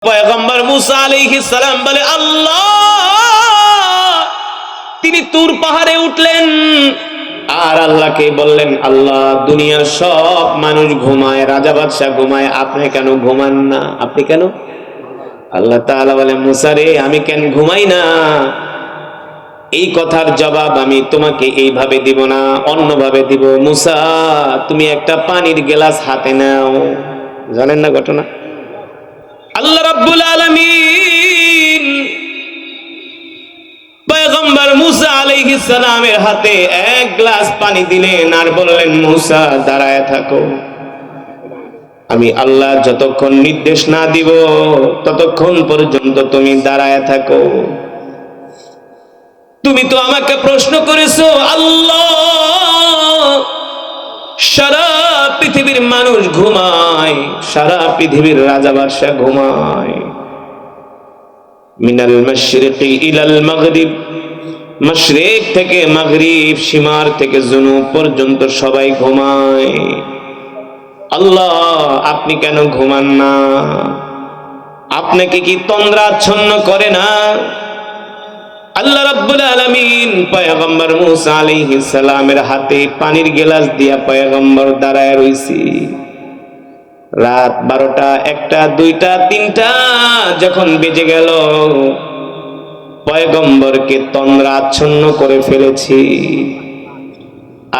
পয়গম্বর মুসা আলাইহিস সালাম বলে আল্লাহ, তিনি তুর পাহাড়ে উঠলেন আর আল্লাহকে বললেন, আল্লাহ দুনিয়ার সব মানুষ ঘুমায়, রাজা বাদশা ঘুমায়, আপনি কেন ঘুমান না? আপনি কেন? আল্লাহ তাআলা বলে, মুসা রে, আমি কেন ঘুমাই না এই কথার জবাব আমি তোমাকে এইভাবে দিব না, অন্যভাবে দিব। মুসা, তুমি একটা পানির গ্লাস হাতে নাও। জানেন না ঘটনা? আল্লাহ রাব্বুল আলামিন পয়গম্বর মুসা আলাইহিস সালামের হাতে এক গ্লাস পানি দিলেন আর বললেন, মুসা দাঁড়ায় থাকো, আমি আল্লাহ যতক্ষণ নির্দেশ না দিব ততক্ষণ পর্যন্ত তুমি দাঁড়ায় থাকো। তুমি তো আমাকে প্রশ্ন করেছো আল্লাহ, সারা পৃথিবীর মানুষ ঘুমায়, সারা পৃথিবীর রাজা বাদশা ঘুমায়, মিনাল মাশরিকি ইলাল মাগরিব, মাশরিক থেকে মাগরিব, সীমার থেকে জুনুব পর্যন্ত সবাই ঘুমায়। আল্লাহ আপনি কেন ঘুমান না? আপনাকে কি তন্দ্রাচ্ছন্ন করে না? আল্লাহ রাব্বুল আলামিন পয়গম্বর মুসা আলাইহিস সালামের হাতে পানির গ্লাস দিয়া পয়গম্বর দাঁড়ায় রইছি। রাত 12টা, 1টা, 2টা, 3টা যখন বেজে গেল, পয়গম্বরকে তন্দ্রাচ্ছন্ন করে ফেলেছি।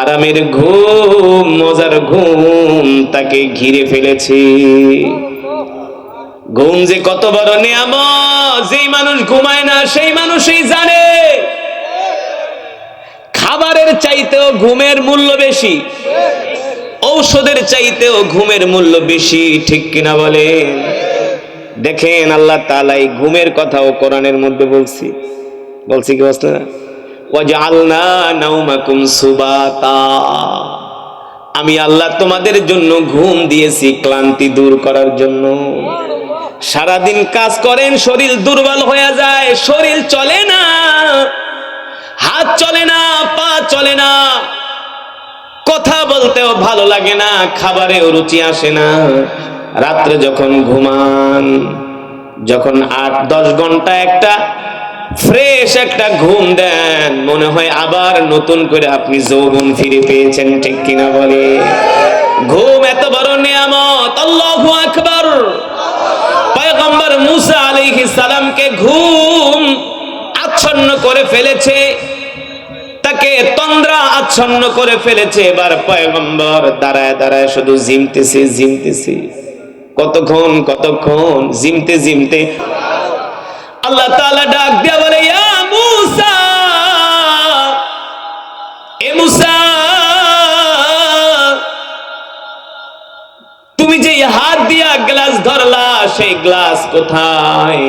আরামের ঘুম, মজার ঘুম তাকে ঘিরে ফেলেছি। ঘুম যে কত বড় নিয়ামত, যেই মানুষ ঘুমায় না সেই মানুষই জানে। খাবারের চাইতেও ঘুমের মূল্য বেশি, ঔষধের চাইতেও ঘুমের মূল্য বেশি, ঠিক কিনা বলেন? দেখেন আল্লাহ তাআলা এই ঘুমের কথাও কোরআনের মধ্যে বলছি কি বলছে না? ওয়াজআলনা নাওমাকুম সুবাতা, আমি আল্লাহ তোমাদের জন্য ঘুম দিয়েছি ক্লান্তি দূর করার জন্য। সারাদিন কাজ করেন, শরীর দুর্বল হয়ে যায়, শরীর চলে না, হাত চলে না, পা চলে না, কথা বলতেও ভালো লাগে না, খাবারেও রুচি আসে না। রাত্রে যখন ঘুমান, যখন 8-10 ঘন্টা একটা ফ্রেশ একটা ঘুম দেন, মনে হয় আবার নতুন করে আপনি যৌবন ফিরে পেয়েছেন, ঠিক কিনা বলে? ঘুম এত বড় নিয়ামত। আল্লাহু আকবার। পয়গম্বর মুসা আলাইহিস সালামকে ঘুম আচ্ছন্ন করে ফেলেছে, তাকে তন্দ্রা আচ্ছন্ন করে ফেলেছে। এবার পয়গম্বর দাঁড়ায় দাঁড়ায় শুধু জিমতেছে। কতক্ষণ জিমতে আল্লাহ তাআলা ডাক দিয়া বলে, ইয়া মুসা, এ মুসা, তুমি যে হাত দিয়া গ্লাস ধরলা সেই গ্লাস কোথায়?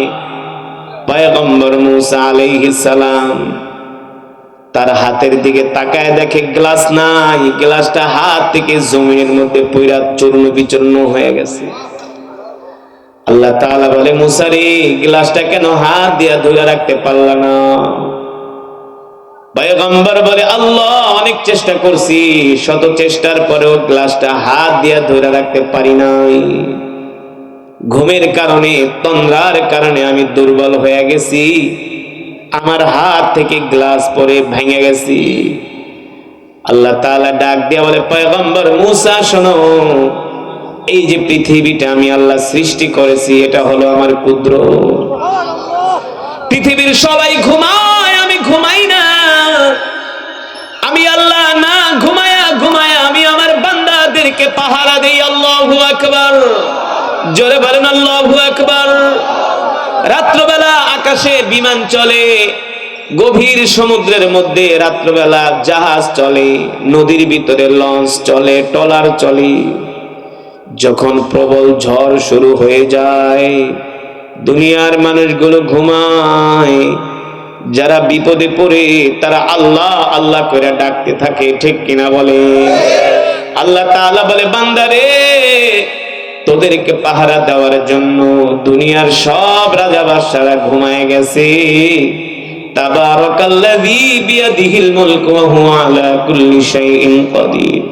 পয়গম্বর মুসা আলাইহিস সালাম তার হাতের দিকে তাকায় দেখে গ্লাস নাই, গ্লাসটা হাত থেকে জমিনের মধ্যে পইরা চূর্ণ বিচূর্ণ হয়ে গেছে। আল্লাহ তাআলা বলে, মুসা রে, গ্লাসটা কেন হাত দিয়া ধরে রাখতে পারলা না? পয়গম্বর বলে, আল্লাহ অনেক চেষ্টা করছি, শত চেষ্টার পরেও গ্লাসটা হাত দিয়া ধরে রাখতে পারি নাই। ঘুমের কারণে, তন্দ্রার কারণে আমি দুর্বল হয়ে গেছি, আমার হাত থেকে গ্লাস পরে ভেঙে গেছি। আল্লাহ তাআলা ডাক দিয়া বলে, পয়গম্বর মুসা শোনো, এই যে পৃথিবীটা আমি আল্লাহ সৃষ্টি করেছি, এটা হলো আমার কুদরত। পৃথিবীর সবাই ঘুমায়, আমি ঘুমাই না। আমি আল্লাহ না ঘুমায়া আমি আমার বান্দাদেরকে পাহারা দেই। আল্লাহু আকবার। জোরে বলেন আল্লাহু আকবার। রাত্রবেলা আকাশে বিমান চলে, গভীর সমুদ্রের মধ্যে রাত্রবেলা জাহাজ চলে, নদীর ভিতরে লঞ্চ চলে, ট্রলার চলে। যখন প্রবল ঝড় শুরু হয়ে যায়, দুনিয়ার মানুষগুলো ঘুমায়। যারা বিপদে পড়ে তারা আল্লাহ আল্লাহ করে ডাকতে থাকে, ঠিক কিনা বলে? আল্লাহ তাআলা বলে, বান্দারে, তোদেরকে পাহারা দেওয়ার জন্য দুনিয়ার সব রাজা বাদশারা ঘুমায় গেছে। তাবারাকাল্লাযী বিয়াদিহিল মুলকু ওয়া হুয়া আলা কুল্লি শাইইন কাদির।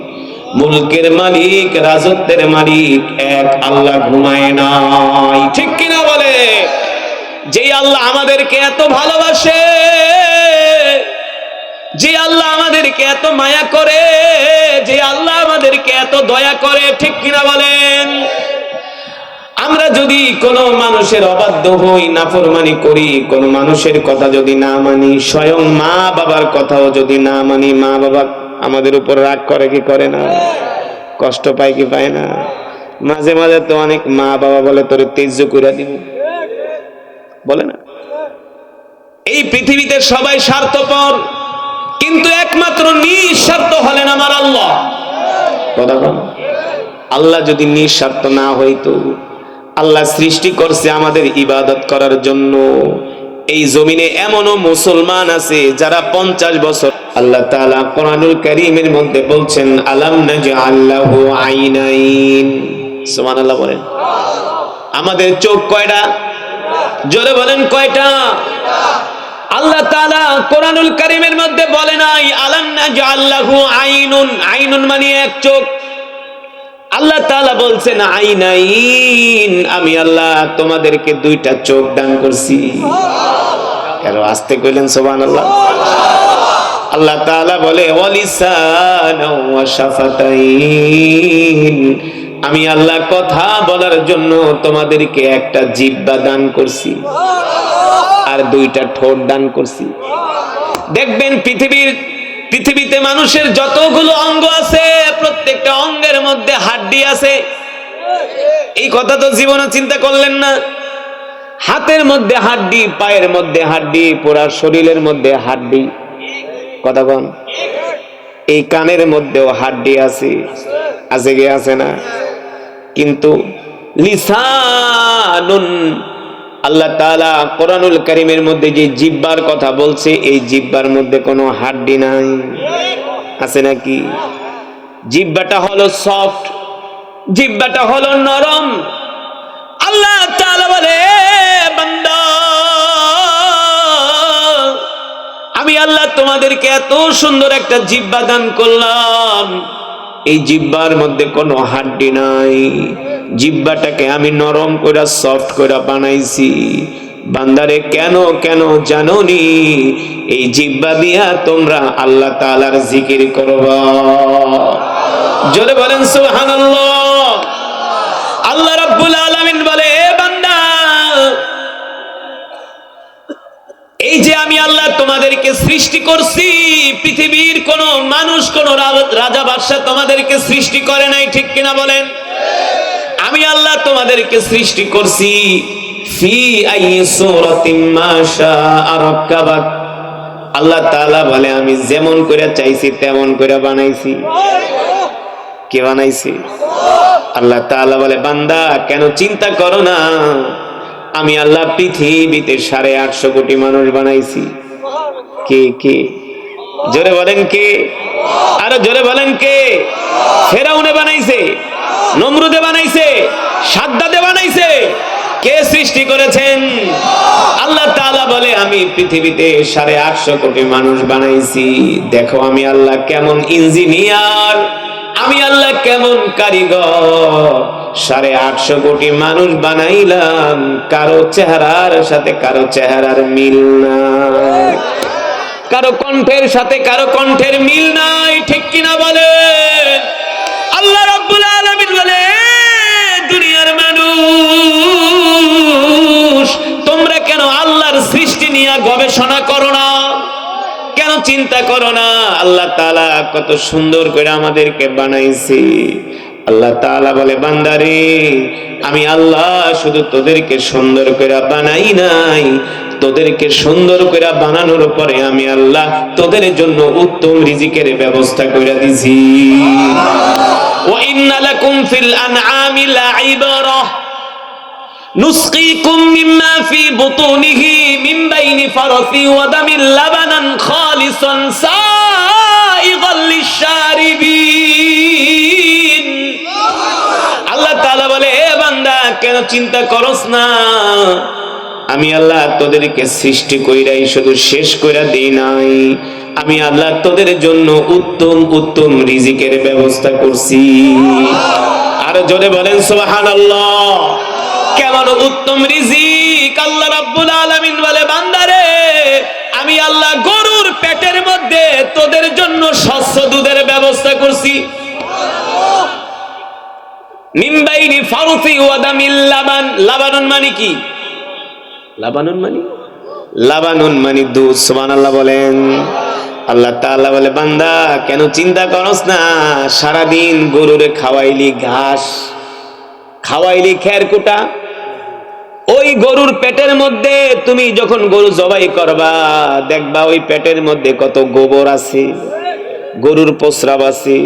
মুলকের মালিক, রাজত্বের মালিক এক আল্লাহ ঘুমায় নাই, ঠিক কিনা বলে? যে আল্লাহ আমাদেরকে এত ভালোবাসে, যে আল্লাহ আমাদেরকে এত মায়া করে, যে আল্লাহ আমাদেরকে এত দয়া করে, ঠিক কিনা বলেন? আমরা যদি কোনো মানুষের অবাধ্য হই, নাফরমানি করি, কোন মানুষের কথা যদি না মানি, স্বয়ং মা বাবার কথাও যদি না মানি, মা বাবা আমাদের উপর রাগ করে কি করে না? কষ্ট পায় কি পায় না? মাঝে মাঝে তো অনেক মা বাবা বলে তোরে তেজ্য কইরা দিব, বলে না? এই পৃথিবীতে সবাই স্বার্থপর, কিন্তু একমাত্র নিঃস্বার্থ হলেন আমার আল্লাহ। কথা বল, আল্লাহ যদি নিঃস্বার্থ না হইতো, আল্লাহ সৃষ্টি করছে আমাদের ইবাদত করার জন্য। এই জমিনে এমনও মুসলমান আছে যারা 50 বছর, আল্লাহ তাআলা কোরআনুল কারীমের মধ্যে বলছেন আলাম নাজআল লাহু আইনাইন, সুবহানাল্লাহ বলেন। আমাদের চোখ কয়টা? জোরে বলেন কয়টা? আল্লাহ তাআলা কোরআনুল কারীমের মধ্যে বলে নাই আলাম নাজআল লাহু আইনুন, আইনুন মানে এক চোখ। আল্লাহ তাআলা বলছেন আইনাইন, আমি আল্লাহ তোমাদেরকে দুইটা চোখ দান করছি। আরো আস্তে কইলেন সুবহানাল্লাহ। আল্লাহ তাআলা বলে ওয়ালিসানা ওয়া শাফাতাইন, আমি আল্লাহ কথা বলার জন্য তোমাদেরকে একটা জিহ্বা দান করছি আর দুইটা ঠোঁট দান করছি। দেখবেন পৃথিবীতে মানুষের যতগুলো অঙ্গ আছে, প্রত্যেকটা অঙ্গের মধ্যে হাড্ডি আছে। এই কথা তো জীবনে চিন্তা করলেন না? হাতের মধ্যে হাড্ডি, পায়ের মধ্যে হাড্ডি, পুরা শরীরের মধ্যে হাড্ডি। কথা বল। এই কানের মধ্যেও হাড্ডি আছে, আছে কি আছে না? কিন্তু লিসানুন, আল্লাহ তাআলা কোরআনুল কারীমের মধ্যে যে জিহ্বার কথা বলছে, এই জিহ্বার মধ্যে কোনো হাড্ডি নাই, আছে নাকি? জিহ্বাটা হলো সফট, জিহ্বাটা হলো নরম। আল্লাহ তাআলা বলে বান্দা, আমি আল্লাহ তোমাদেরকে এত সুন্দর একটা জিহ্বা দান করলাম, এই জিহ্বার মধ্যে কোনো হাড্ডি নাই। জিহ্বাটাকে আমি নরম করে সফট করে বানাইছি। বান্দারে কেন কেন জানোনি? এই জিহ্বা দিয়া তোমরা আল্লাহ তাআলার জিকির করবা। জোরে বলেন সুবহানাল্লাহ। আল্লাহ রাব্বুল আলামিন বলে বান্দা, এই যে আমি আল্লাহ তোমাদেরকে সৃষ্টি করছি, পৃথিবীর কোন মানুষ, কোন রাজা বাদশা তোমাদেরকে সৃষ্টি করে নাই, ঠিক কিনা বলেন? আমি আল্লাহ তোমাদেরকে সৃষ্টি করছি ফি আইয়ি সূরাতিন মা শাআ রাক্কাবাক। আল্লাহ তাআলা বলে আমি যেমন করে চাইছি তেমন করে বানাইছি। কে বানাইছি? আল্লাহ তাআলা বলে বান্দা কেন চিন্তা করো না, আমি আল্লাহ পৃথিবীতে 850 কোটি মানুষ বানাইছি। কে কে? জোরে বলেন কে? আরো জোরে বলেন কে? ফেরাউনে বানাইছে, নমরুদে বানাইছে, সাদ্দাদে বানাইছে। কে সৃষ্টি করেছেন? আল্লাহ তাআলা বলে আমি পৃথিবীতে 850 কোটি মানুষ বানাইছি। দেখো আমি আল্লাহ কেমন ইঞ্জিনিয়ার, আমি আল্লাহ কেমন কারিগর। 850 কোটি মানুষ বানাইলাম, কারো চেহারার সাথে কারো চেহারার মিল নাই, কারো কণ্ঠের সাথে কারো কণ্ঠের মিল নাই, ঠিক কিনা বলেন? আল্লাহ রাব্বুল আলামিন বলে দুনিয়ার মানুষ, তোমরা কেন আল্লাহর সৃষ্টি নিয়ে গবেষণা করো না? কেন চিন্তা করো না? আল্লাহ তাআলা কত সুন্দর করে আমাদেরকে বানাইছে। আল্লাহ তাআলা বলে বান্দারে, আমি আল্লাহ শুধু তোদেরকে সুন্দর করে বানাই নাই, তোদেরকে সুন্দর করে বানানোর পরে আমি আল্লাহ তোদের জন্য উত্তম রিজিকের ব্যবস্থা করে দিয়েছি। ওয়া ইন্না লাকুম ফিল আনআমি লাইবরা নুসকিকুম মিম্মা ফি বুতুনিহি মিন বাইনি ফারাসি ওয়া দামিল লাবানান খালিসান সাইগাল লিশারিবিন। আল্লাহ তাআলা বলে এ বান্দা কেন চিন্তা করস না, আমি আল্লাহ তোদেরকে সৃষ্টি কইরাই শুধু শেষ কইরা দেই নাই, আমি আল্লাহ তোদের জন্য উত্তম উত্তম রিজিকের ব্যবস্থা করছি। আর জোরে বলেন সুবহানাল্লাহ। কেমন উত্তম রিজিক? আল্লাহ রাব্বুল আলামিন বলে, বান্দারে আমি আল্লাহ গরুর পেটের মধ্যে তোদের জন্য স্বচ্ছ দুধের ব্যবস্থা করছি। মিন বাইনি ফারসি ওয়া দামিল লাবান। লাবানুন মানে কি? লাবানুন মানে দুধ। সুবহানাল্লাহ বলেন। আল্লাহ তাআলা বলে, বান্দা কেন চিন্তা করস না? সারাদিন গরুরে খাওয়াইলি ঘাস, খাওয়াইলি খেরকুটা, ওই গরুর পেটের মধ্যে তুমি যখন গরু জবাই করবা দেখবা ওই পেটের মধ্যে কত গোবর আছে, গরুর প্রস্রাব আছে,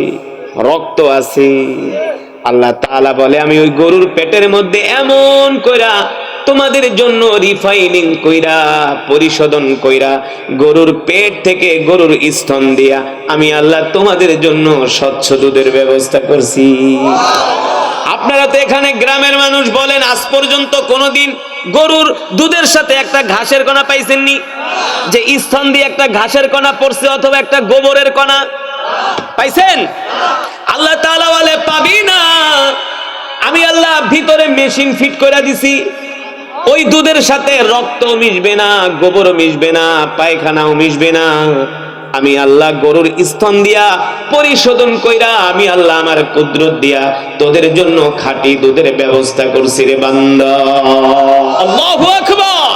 রক্ত আছে। আল্লাহ তাআলা বলে, আমি ওই গরুর পেটের মধ্যে এমন কইরা তোমাদের জন্য রিফাইনিং কইরা, পরিশোধন কইরা, গরুর পেট থেকে গরুর স্তন দিয়া আমি আল্লাহ তোমাদের জন্য স্বচ্ছ দুধের ব্যবস্থা করছি। আপনারা তো এখানে গ্রামের মানুষ, বলেন আজ পর্যন্ত কোনোদিন গরুর দুধের সাথে একটা ঘাসের কণা পাইছেননি? যে স্তন দিয়ে একটা ঘাসের কণা পড়ছে অথবা একটা গোবরের কণা পাইছেন? আল্লাহ তাআলা বলে, পাবি না। আমি আল্লাহ ভিতরে মেশিন ফিট করে দিছি, ওই দুধের সাথে রক্ত মিশবে না, গোবর মিশবে না, পায়খানাও মিশবে না। আমি আল্লাহ গরুর স্তন দিয়া পরিশোধন কইরা আমি আল্লাহ আমার কুদরত দিয়া তোদের জন্য খাঁটি দুধের ব্যবস্থা করছি রে বান্দা। আল্লাহু আকবার।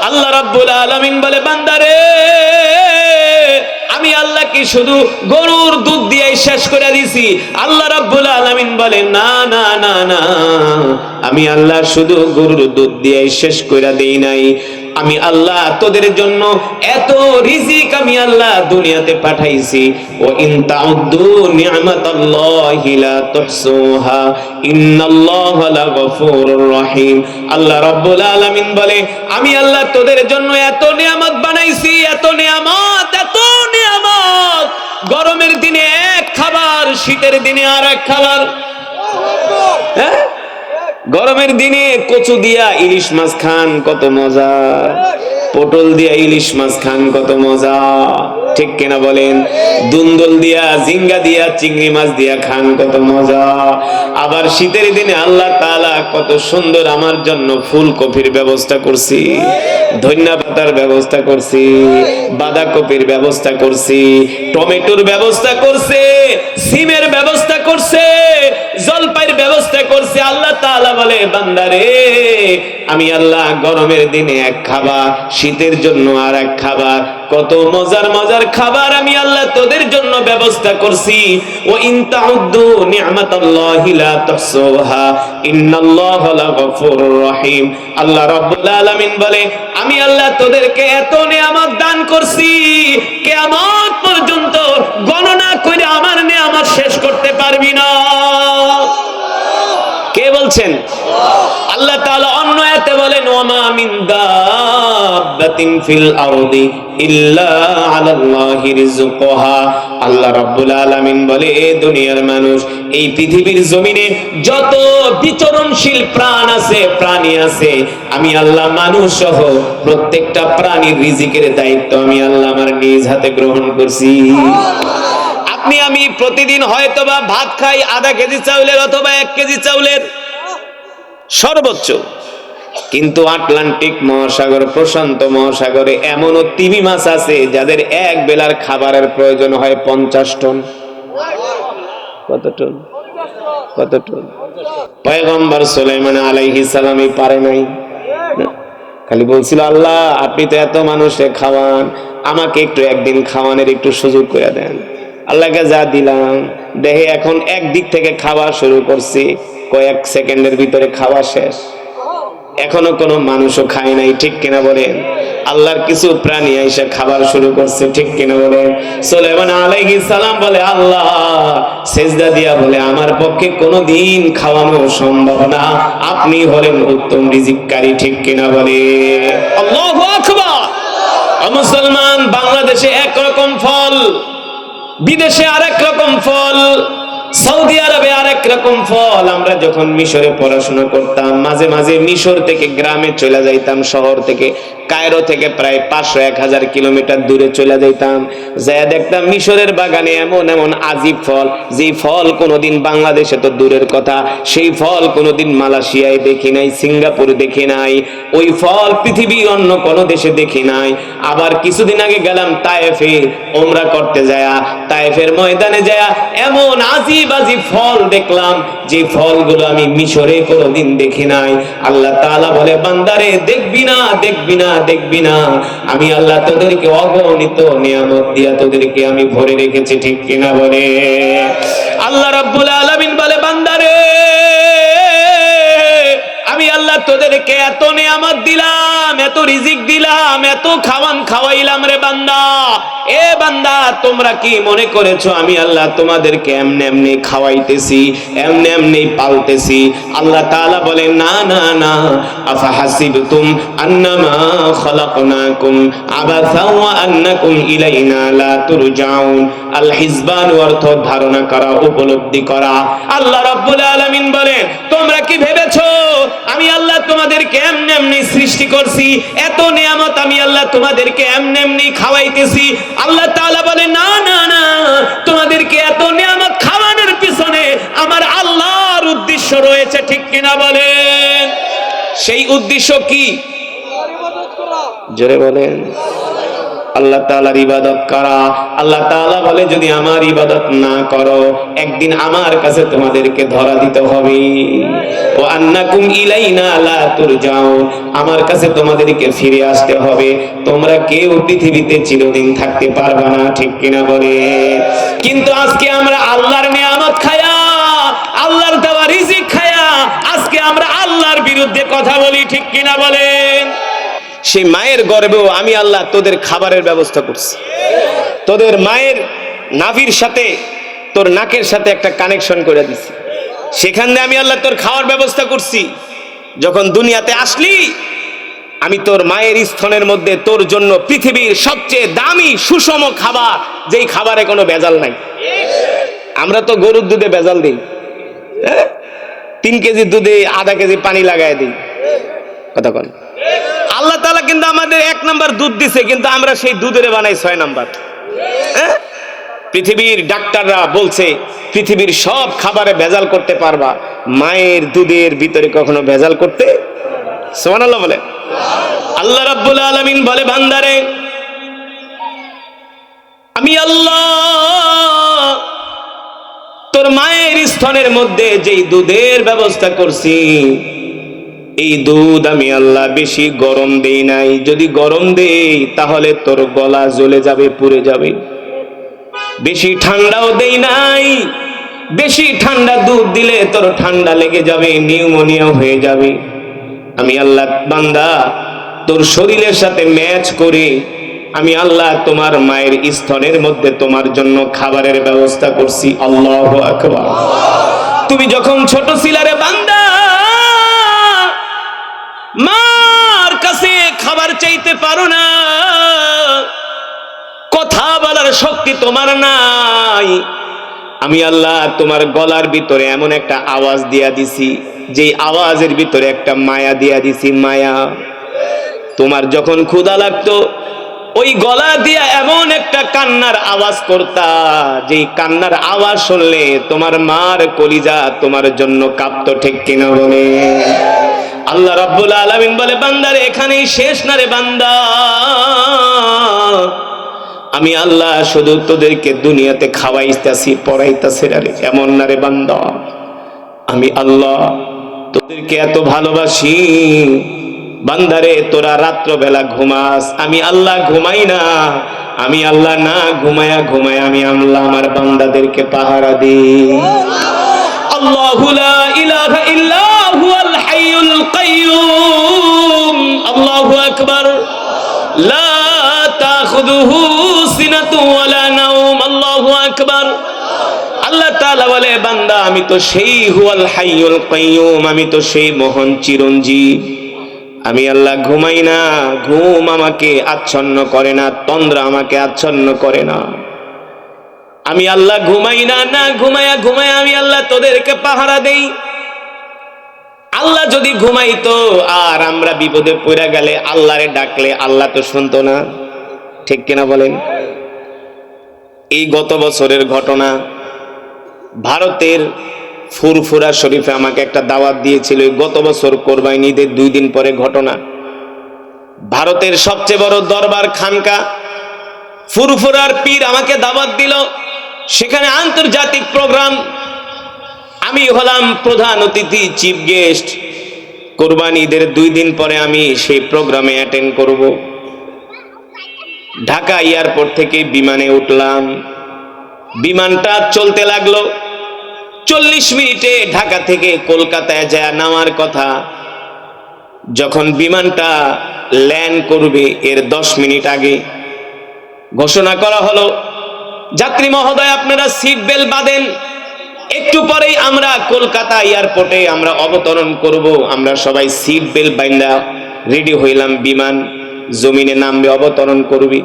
আল্লাহ রাব্বুল আলামিন বলে, বান্দারে আমি আল্লাহ কি শুধু গরুর দুধ দিয়ে শেষ করে দিছি? আল্লাহ রাব্বুল আলামিন বলে, না না না না, আমি আল্লাহ শুধু গরুর দুধ দিয়ে শেষ করে দেই নাই। আমি আল্লাহ তোদের জন্য এত রিজিক আমি আল্লাহ দুনিয়াতে পাঠাইছি। ওয়া ইন তাউদ্দু নি'মাতাল্লাহি লা তুহসুহা ইন্নাল্লাহা লাগফুরুর রহিম। আল্লাহ রাব্বুল আলামিন বলে, আমি আল্লাহ তোদের জন্য এত নিয়ামত বানাইছি, এত নিয়ামত, এত নিয়ামত। গরমের দিনে এক খাবার, শীতের দিনে আর এক খাবার। হ্যাঁ, গরমের দিনে কচু দিয়া ইলিশ মাছ খান কত মজা, পটল দিয়া ইলিশ মাছ খান কত মজা, ঠিক কিনা বলেন? দুন্দল দিয়া, জিঙ্গা দিয়া, চিংড়ি মাছ দিয়া খান কত মজা। আবার শীতের দিনে আল্লাহ তাআলা কত সুন্দর আমার জন্য ফুলকপির ব্যবস্থা করছি, ধনিয়া পাতার ব্যবস্থা করছি, বাঁধাকপির ব্যবস্থা করছি, টমেটোর ব্যবস্থা করছে, সিমের ব্যবস্থা করছে, জলপাইয়ের ব্যবস্থা করছে। আল্লাহ তাআলা বলে, বান্দারে আমি আল্লাহ গরমের দিনে এক খাবার, শীতের জন্য আর এক খাবার, কত মজার মজার খাবার আমি আল্লাহ তোদের জন্য ব্যবস্থা করছি। ওয়া ইন তাউদ্দু নি'মাতাল্লাহি লা তুহসুহা ইন্নাল্লাহা লাগফুরুর রহিম। আল্লাহ রাব্বুল আলামিন বলে, আমি আল্লাহ তোদেরকে এত নিয়ামত দান করছি, কিয়ামত পর্যন্ত গণনা করে আমার নিয়ামত শেষ করতে পারবি না। কে বলছেন? আল্লাহ তাআলা অন্য আয়াতে বলেন, ওয়া মা মিন দাব্বাতিন ফিল আরদি ইল্লা আলাল্লাহি রিজকুহা। আল্লাহ রাব্বুল আলামিন বলে, এই দুনিয়ার মানুষ, এই পৃথিবীর জমিনে যত বিচরণশীল প্রাণ আছে, প্রাণী আছে, আমি আল্লাহ মানুষ সহ প্রত্যেকটা প্রাণীর রিজিকের দায়িত্ব আমি আল্লাহ আমার নিজ হাতে গ্রহণ করছি। আপনি আমি প্রতিদিন হয়তোবা ভাত খাই আধা কেজি চাউলের অথবা 1 কেজি চাউলের সর্বোচ্চ, কিন্তু আটলান্টিক মহাসাগর, প্রশান্ত মহাসাগরে এমনও তিমি মাছ আছে যাদের এক বেলার খাবারের প্রয়োজন হয় 50 টন। কত টন? কত টন? পয়গম্বর সুলাইমান আলাইহিস সালামই পারে নাই, খালি বলছিল, আল্লাহ আপনি তো এত মানুষে খাওয়ান, আমাকে একটু একদিন খাওয়ানোর একটু সুযোগ করে দেন। আল্লাহকে যা দিলাম, দেখে এখন একদিক থেকে খাওয়া শুরু করছি, কয়েক সেকেন্ডের ভিতরে খাওয়া শেষ, এখনো কোনো মানুষও খায় নাই, ঠিক কিনা বলেন? আল্লাহর কিছু প্রাণী এসে খাবার শুরু করছে, ঠিক কিনা বলেন? সুলাইমান আলাইহিস সালাম বলে, আল্লাহ সেজদা দিয়া বলে, আমার পক্ষে কোনোদিন খাওয়ানো সম্ভব না, আপনি হলেন উত্তম রিজিককারী, ঠিক কিনা বলে? আল্লাহু আকবার। মুসলমান, বাংলাদেশে একরকম ফল, বিদেশে আরেক রকম ফল, সৌদি আরবে আরেক রকম ফল। আমরা যখন মিশরে পড়াশোনা করতাম, মাঝে মাঝে মিশর থেকে গ্রামে চলে যাইতাম, শহর থেকে কায়রো থেকে প্রায় 500-1000 কিলোমিটার দূরে চলে যাইতাম, যা দেখতাম মিশরের বাগানে এমন এমন আজীব ফল, যেই ফল কোনোদিন বাংলাদেশে তো দূরের কথা, সেই ফল কোনোদিন মালয়েশিয়ায় দেখি নাই, সিঙ্গাপুর দেখি নাই, ওই ফল পৃথিবীর অন্য কোনো দেশে দেখি নাই। আবার কিছুদিন আগে গেলাম তায়েফে ওমরা করতে যায়া, তায়েফের ময়দানে যায়া এমন আজীব আজীব ফল দেখলাম, যে ফলগুলো আমি মিশরে কোনোদিন দেখি নাই। আল্লাহ তাআলা বলে, বান্দারে দেখবি না, দেখবি না, দেখবি না, আমি আল্লাহ তোদেরকে অগণিত নিয়ামত দিয়া তোদেরকে আমি ভরে রেখেছি, ঠিক কিনা বলে? আল্লাহ রাব্বুল আলামিন বলে, বান্দারে আমি আল্লাহ তোদেরকে এত নিয়ামত দিলাম, এত রিজিক দিলাম, এত খাওয়ান খাওয়াইলাম রে বান্দা। এ বান্দা, তোমরা কি মনে করেছো আমি আল্লাহ তোমাদেরকে এমনি এমনি খাওয়াইতেছি, এমনি এমনি পালতেছি? আল্লাহ তাআলা বলেন, না না না, আফা হাসিবতুম আন্নামা খলাকনাকুম আবাসা ওয়া আন্নাকুম ইলাইনা লা তুরজাউন। আল হিসবান অর্থ ধারণা করা, উপলব্ধি করা। আল্লাহ রাব্বুল আলামিন বলেন, তোমরা কি ভেবেছো আমি আল্লাহ তোমাদেরকে এমনি এমনি সৃষ্টি করছি, এত নিয়ামত আমি আল্লাহ তোমাদেরকে এমনি এমনি খাওয়াইতেছি? আল্লাহ তাআলা বলে, না না না, তোমাদেরকে এত নিয়ামত খাওয়ানোর পিছনে আমার আল্লাহর উদ্দেশ্য রয়েছে, ঠিক কিনা বলেন? সেই উদ্দেশ্য কি? জোরে বলেন। আল্লাহ তাআলার ইবাদত করা। আল্লাহ তাআলা বলে, যদি আমার ইবাদত না করো, একদিন আমার কাছে তোমাদেরকে ধরা দিতে হবে। ওয়া আন্নাকুম ইলাইনা লা তুরজাউন, আমার কাছে তোমাদেরকে ফিরে আসতে হবে। তোমরা কেউ পৃথিবীতে চিরদিন থাকতে পারবে না, ঠিক কিনা বলে? কিন্তু আজকে আমরা আল্লাহর নিয়ামত খায়া, আল্লাহর দেওয়া রিজিক খায়া আজকে আমরা আল্লাহর বিরুদ্ধে কথা বলি, ঠিক কিনা বলেন? সেই মায়ের গর্ভেও আমি আল্লাহ তোদের খাবারের ব্যবস্থা করছি। তোদের মায়ের নাভির সাথে তোর নাকের সাথে একটা কানেকশন করে দিছি, সেখান দিয়ে আমি আল্লাহ তোর খাওয়ার ব্যবস্থা করছি। যখন দুনিয়াতে আসলি, আমি তোর মায়ের স্তনের মধ্যে তোর জন্য পৃথিবীর সবচেয়ে দামি সুষম খাবার, যেই খাবারে কোনো ভেজাল নাই। আমরা তো গরুর দুধে ভেজাল দিই, 3 কেজি দুধে আধা কেজি পানি লাগাই দিই, কথা বল। আল্লাহ তাআলা কিন্তু আমাদের 1 নাম্বার দুধ দিছে, কিন্তু আমরা সেই দুধের বানাই 6 নাম্বার। পৃথিবীর ডাক্তাররা বলছে পৃথিবীর সব খাবারে ভেজাল করতে পারবা, মায়ের দুধের ভিতরে কখনো ভেজাল করতে? সুবহানাল্লাহ বলে। আল্লাহ রাব্বুল আলামিন বলে, বান্দারে আমি আল্লাহ তোর মায়ের স্তনের মধ্যে যেই দুধের ব্যবস্থা করছি, এই দুধ আমি আল্লাহ বেশি গরম দেই নাই। যদি গরম দেই তাহলে তোর গলা জ্বলে যাবে, পুড়ে যাবে। বেশি ঠান্ডাও দেই নাই, বেশি ঠান্ডা দুধ দিলে তোর ঠান্ডা লেগে যাবে, নিউমোনিয়া হয়ে যাবে। আমি আল্লাহ বান্দা তোর শরীরের সাথে ম্যাচ করে আমি আল্লাহ তোমার মায়ের স্তনের মধ্যে তোমার জন্য খাবারের ব্যবস্থা করছি। আল্লাহু আকবার। তুমি যখন ছোট ছিলারে বান্দা, মার কাছে খাবার চাইতে পারো না, কথা বলার শক্তি তোমার নাই। আমি আল্লাহ তোমার গলার ভিতরে এমন একটা আওয়াজ দিয়া দিছি, যে আওয়াজের ভিতরে একটা মায়া দিয়া দিছি, মায়া। তোমার যখন ক্ষুধা লাগতো, ওই গলা দিয়া এমন একটা কান্নার আওয়াজ করতা, যেই কান্নার আওয়াজ শুনলে তোমার মার কলিজা তোমার জন্য কাঁপতো, ঠিক কিনা বলে? আল্লাহ রাব্বুল আলামিন বলে, বান্দারে এখানেই শেষ না রে বান্দা, আমি আল্লাহ শুধু তোদেরকে দুনিয়াতে খাওয়াইতাছি, পড়াইতাছি রে, এমন না রে বান্দা। আমি আল্লাহ তোদেরকে এত ভালোবাসি। বান্দারে তোরা রাত্রবেলা ঘুমাস, আমি আল্লাহ ঘুমাই না। আমি আল্লাহ না ঘুমায়া ঘুমায়া আমি আল্লাহ আমার বান্দাদেরকে পাহারা দিই। আল্লাহু লা ইলাহা ইল্লা হুয়াল হাইয়ুল কাইয়্যুম। আল্লাহু আকবার। লা তাখুযুহু সিনাতু ওয়ালা নাওম। আল্লাহু আকবার। আল্লাহ তাআলা বলে, বান্দা আমি তো সেই হুয়াল হাইয়ুল কাইয়্যুম, আমি তো সেই মহান চিরঞ্জীব। আমি আল্লাহ ঘুমাই না, ঘুম আমাকে আচ্ছন্ন করে না, তন্দ্রা আমাকে আচ্ছন্ন করে না। আমি আল্লাহ ঘুমাই না, না ঘুমায়া ঘুমায়া আমি আল্লাহ তোদেরকে পাহারা দেই। আল্লাহ যদি ঘুমাইতো আর আমরা বিপদে পড়ে গেলে আল্লাহরে ডাকলে আল্লাহ তো শুনতো না, ঠিক কিনা বলেন? এই গত বছরের ঘটনা, ভারতের ফুরফুরা শরীফে আমাকে একটা দাওয়াত দিয়েছিল গত বছর কোরবানি ঈদের 2 দিন পরে ঘটনা। ভারতের সবচেয়ে বড় দরবার খানকা ফুরফুরার পীর আমাকে দাওয়াত দিল, সেখানে আন্তর্জাতিক প্রোগ্রাম, আমি হলাম প্রধান অতিথি, চিফ গেস্ট। কোরবানি ঈদের 2 দিন পরে আমি সেই প্রোগ্রামে অ্যাটেন্ড করব। ঢাকা এয়ারপোর্ট থেকে বিমানে উঠলাম, বিমানটা চলতে লাগলো। 40 মিনিটে ঢাকা থেকে কলকাতায় যায় নামার কথা। যখন বিমানটা ল্যান্ড করবে এর 10 মিনিট আগে ঘোষণা করা হলো, যাত্রী মহোদয় আপনারা সিট বেল্ট বাঁধেন, একটু পরেই আমরা কলকাতা এয়ারপোর্টে আমরা অবতরণ করব। আমরা সবাই সিট বেল্ট বাইন্ধা রেডি হইলাম, বিমান জমিনে নামবে, অবতরণ করবি।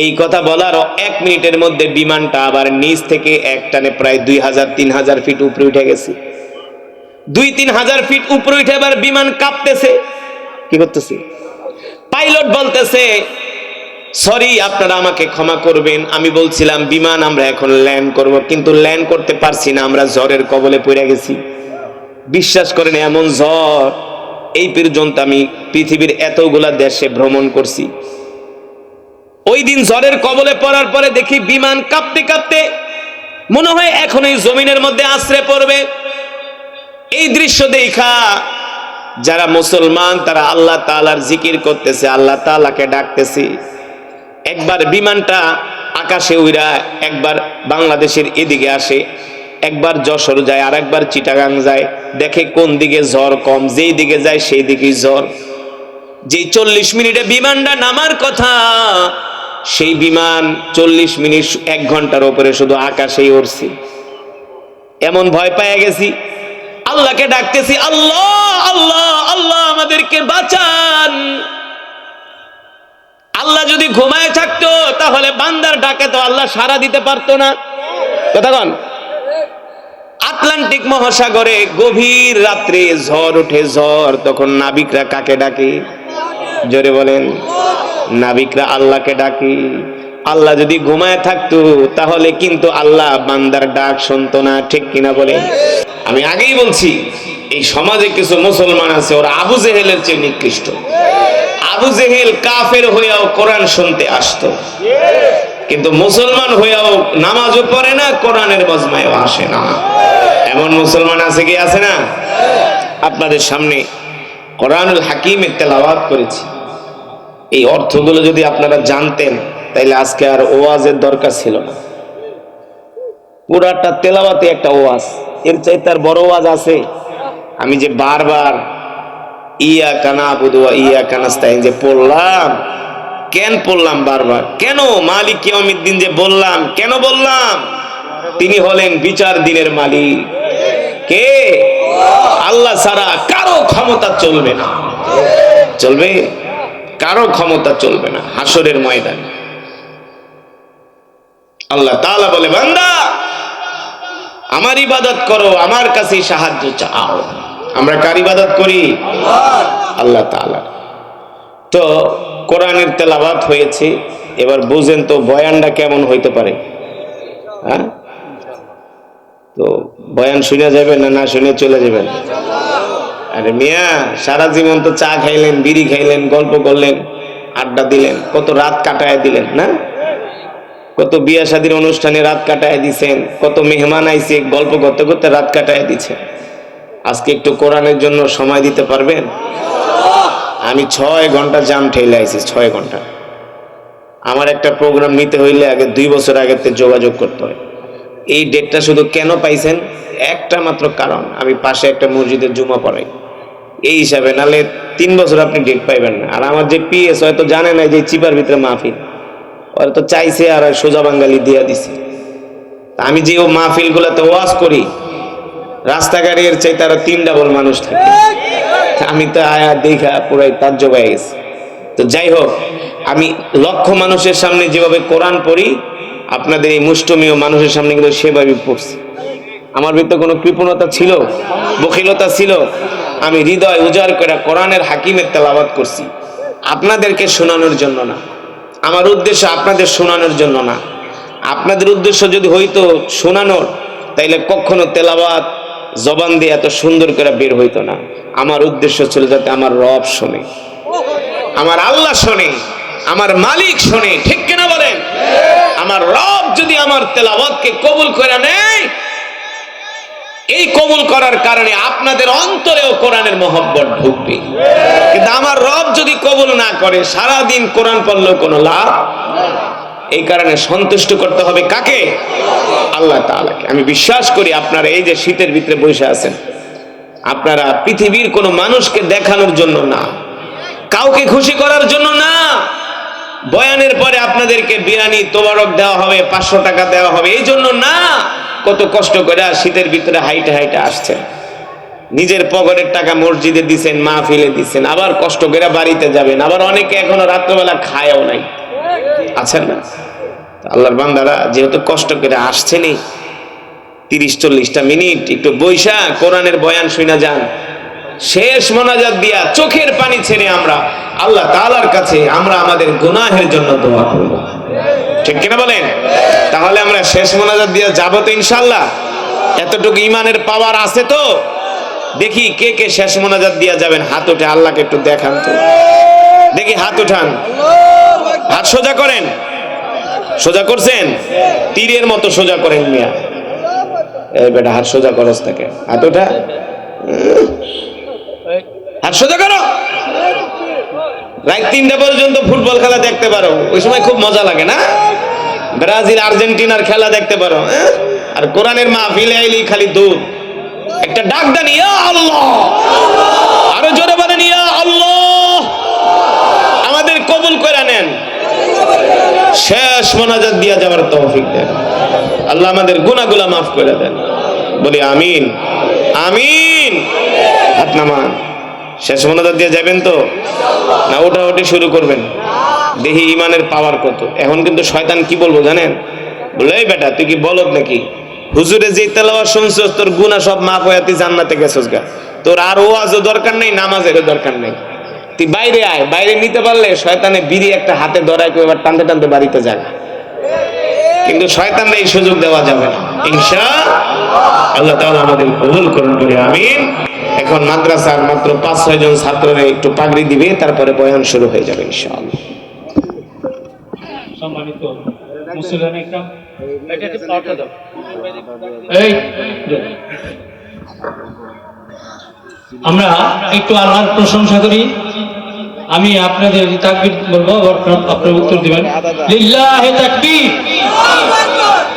এই কথা বলার 1 মিনিটের মধ্যে বিমানটা আবার নিচ থেকে একটানে প্রায় 2000-3000 ফিট উপরে উঠে গেছে। 2-3 হাজার ফিট উপরে উঠে এবার বিমান কাঁপতেছে। কি করতেছে? পাইলট বলতেছে, সরি আপনারা আমাকে ক্ষমা করবেন, আমি বলছিলাম বিমান আমরা এখন ল্যান্ড করব, কিন্তু ল্যান্ড করতে পারছি না, আমরা ঝড়ের কবলে পড়ে গেছি। বিশ্বাস করেন এমন ঝড় এই পর্যন্ত আমি পৃথিবীর এতগুলা দেশে ভ্রমণ করছি। ওই দিন ঝড়ের কবলে পড়ার পরে দেখি বিমান কাঁপতে কাঁপতে মনে হয় এখন এই জমিনের মধ্যে আশ্রয় পড়বে। এই দৃশ্য দেখা যারা মুসলমান তারা আল্লাহ তাআলার জিকির করতেছে, আল্লাহ তাআলাকে ডাকতেছে। একবার বিমানটা আকাশে উড়া একবার বাংলাদেশের এদিকে আসে, একবার যশোর যায়, আর একবার চিটাগাং যায়, দেখে কোন দিকে ঝড় কম, যেই দিকে যায় সেই দিকেই ঝড়। যেই 40 মিনিটে বিমানটা নামার কথা, সেই বিমান 40 মিনিট 1 ঘন্টার উপরে শুধু আকাশেই উড়ছে। এমন ভয় পেয়ে গেছি, আল্লাহকে ডাকতেছি, আল্লাহ আল্লাহ আল্লাহ আমাদেরকে বাঁচান। আল্লাহ যদি ঘুমায় থাকতো তাহলে বান্দার ডাকে তো আল্লাহ সাড়া দিতে পারতো না। কথা কন? আটলান্টিক মহাসাগরে গভীর রাত্রে ঝড় ওঠে, ঝড়, তখন নাবিকরা কাকে ডাকে? জোরে বলেন। নাবিকরা আল্লাহকে ডাকে। আল্লাহ যদি ঘুমায় থাকতো তাহলে কিন্তু আল্লাহ বান্দার ডাক শুনতো না, ঠিক কিনা বলেন? আমি আগেই বলছি এই সমাজে কিছু মুসলমান আছে ওরা আবু জেহেলের চেয়ে নিকৃষ্ট। আবু জেহেল কাফের হইয়াও কোরআন শুনতে আসতো, কিন্তু মুসলমান হইয়াও নামাজও পড়ে না, কোরআনের মজমায়ও আসে না। এমন মুসলমান আছে কি আছে না? আপনাদের সামনে কোরআনুল হাকিমের তেলাওয়াত করেছি। এই অর্থগুলো যদি আপনারা জানতেন তাইলে আজকে আর ওয়াজের দরকার ছিল না। পুরাটা তেলাওয়াতে একটা ওয়াজ, এর চাইতে আর বড় ওয়াজ আছে? আমি যে বারবার ইয়াকা নাবুদু ওয়া ইয়াকা নাস্তাইন যে পড়লাম, কেন পড়লাম বারবার? কেন মালিক ইয়াউমিদ্দিন যে বললাম, কেন বললাম? তিনি হলেন বিচার দিনের মালিক। কে? আল্লাহ ছাড়া কারো ক্ষমতা চলবে না। চলবে? কারো ক্ষমতা চলবে না হাসরের ময়দানে। আল্লাহ তাআলা বলে, বান্দা আমার ইবাদত করো, আমার কাছে সাহায্য চাও। আমরা কার ইবাদত করি? আল্লাহ তাআলা। তো কোরআনের তেলাওয়াত হয়েছে, এবার বুঝেন তো বয়ানটা কেমন হইতে পারে। হ্যাঁ, তো বয়ান শুনে যাবেন না, না শুনে চলে যাবেন? আরে মিয়া, সারা জীবন তো চা খাইলেন, বিড়ি খাইলেন, গল্প করলেন, আড্ডা দিলেন, কত রাত কাটায় দিলেন না? কত বিয়া শাদীর অনুষ্ঠানে রাত কাটায় দিছেন, কত মেহমান আইছে, গল্প করতে করতে রাত কাটায় দিছেন। আজকে একটু কোরআনের জন্য সময় দিতে পারবেন? আমি 6 ঘন্টা জাম ঠেলে আইছি, 6 ঘন্টা। আমার একটা প্রোগ্রাম নিতে হইলে আগে 2 বছর আগে যোগাযোগ করতে হয়। এই ডেটটা শুধু কেন পাইছেন? একটা মাত্র কারণ, আমি পাশে একটা মসজিদের জুমা পড়াই, এই হিসাবে। নাহলে 3 বছর আপনি ডেট পাইবেন না। আর আমার যে পিএস হয়তো জানে না যে চিপার ভিতরে মাহফিল, ওরা তো চাইছে আর সোজা বাঙালি দিয়া দিছে। আমি যে ও মাহফিল গুলাতে ওয়াজ করি, রাস্তাঘাটের চাইতে আরো 3 ডাবল মানুষ থাকে। আমি তো আয়া দেখা পুরাই তাজ্জব হয়ে গেছি। তো যাই হোক, আমি লক্ষ মানুষের সামনে যেভাবে কোরআন পড়ি আপনাদের এই মুষ্টমীয় মানুষের সামনে কিন্তু সেভাবে পড়ছি। আমার ভিতরে কোনো কৃপণতা ছিল, বখিলতা ছিল? আমি হৃদয় উজাড় করে কোরআনের হাকিমের তেলাওয়াত করছি, আপনাদেরকে শোনানোর জন্য না। আমার উদ্দেশ্য আপনাদের শোনানোর জন্য না। আপনাদের উদ্দেশ্য যদি হইতো শোনানোর, তাইলে কখনো তেলাওয়াত জবান দিয়ে এত সুন্দর করে বের হইতো না। আমার উদ্দেশ্য ছিল যাতে আমার রব শোনে, আমার আল্লাহ শোনে, আমার মালিক শোনে। ঠিক কিনা বলেন? আমার রব যদি আমার তেলাওয়াতকে কবুল করে নেয়, এই কবুল করার কারণে আপনাদের অন্তরেও কোরআনের মহব্বত ঢুকবে। কিন্তু আমার রব যদি কবুল না করে, সারা দিন কোরআন পড়লেও কোনো লাভ। এই কারণে সন্তুষ্ট করতে হবে কাকে? আল্লাহ তাআলাকে। আমি বিশ্বাস করি আপনারা এই যে শীতের ভিতরে বসে আছেন, আপনারা পৃথিবীর কোনো মানুষকে দেখানোর জন্য না, কাউকে খুশি করার জন্য না, বয়ানের পরে আপনাদেরকে বিরিয়ানি তোবারক দেওয়া হবে, 500 টাকা দেওয়া হবে, এই জন্য না। কত কষ্ট করে শীতের ভিতরে হাইটে হাইটে আসছেন, নিজের পকেটের টাকা মসজিদে দিচ্ছেন, মাহফিলে দিচ্ছেন, আবার কষ্ট করে বাড়িতে যাবেন, আবার অনেকে এখনো রাত্রবেলা খায়ও নাই, আছেন না? আল্লাহর বান্দারা যেহেতু কষ্ট করে আসছেনই, 30-40টা মিনিট একটু বৈশা কোরআনের বয়ান শুনা যান। শেষ মোনাজাত দিয়া চোখের পানি ছেড়ে আমরা আল্লাহ তাআলার কাছে আমরা আমাদের গুনাহের জন্য দোয়া করব। ঠিক কিনা বলেন? তাহলে আমরা শেষ মোনাজাত দিয়া যাব তো ইনশাআল্লাহ? এতটুকু ইমানের পাওয়ার আছে তো? দেখি কে কে শেষ মোনাজাত দিয়া যাবেন, হাত উঠে আল্লাহকে একটু দেখান তো দেখি, হাত উঠান, হাত সোজা করেন। সোজা করছেন? তীরের মতো সোজা করেন মিয়া। এই বেটা হাত সোজা করস থাকে, হাত উঠা, হাত সোজা করো। রাত 3টা পর্যন্ত ফুটবল খেলা দেখতে পারো, ওই সময় খুব মজা লাগে না? ব্রাজিল আর্জেন্টিনার খেলা দেখতে পারো। আর কোরআনের মাহফিলে আইলেই খালি দৌড়। একটা ডাক দেন, ইয়া আল্লাহ, আরো জোরে বলেন ইয়া আল্লাহ। আমাদের কবুল করে নেন, শেষ মোনাজাত দিয়া যাওয়ার তৌফিক দেন। আল্লাহ আমাদের গুনাহগুলো মাফ করে দেন। বলি আমিন, আমিন। হাত নামান। শেষ মোনাজাত দিয়ে যাবেন তো না ওঠাওঠি শুরু করবেন? দেখি ইমানের পাওয়ার কত। এখন কিন্তু শয়তান কি বলবো জানেন? বলে এই বেটা তুই কি বলদ নাকি? হুজুরে যে তেলাওয়াত শুনছস তোর গুনাহ সব মাফ হয়ে তুই জান্নাতে গেছস গা, তোর আর ওয়াজও দরকার নেই, নামাজেরও দরকার নেই। তুই বাইরে আয়, বাইরে নিতে পারলে শয়তানে বিড়ি একটা হাতে ধরায় কেউ এবার টানতে টানতে বাড়িতে যাক। কিন্তু শয়তানরা এই সুযোগ দেওয়া যাবে না ইনশাআল্লাহ। তাআলা আমাদের কবুল করুন, বলে আমিন। এখন মাদ্রাসার মাত্র 5-6 জন ছাত্ররা একটু পাগড়ি দিবে, তারপরে বয়ান শুরু হয়ে যাবে ইনশাআল্লাহ। সম্মানিত মুসলিম একরাম, এটাতে প্লটটা দাও। এই আমরা একটু আল্লাহর প্রশংসা করি। আমি আপনাদের তাকবীর বলবো, আপনারা উত্তর দিবেন। লিল্লাহি তাকবীর,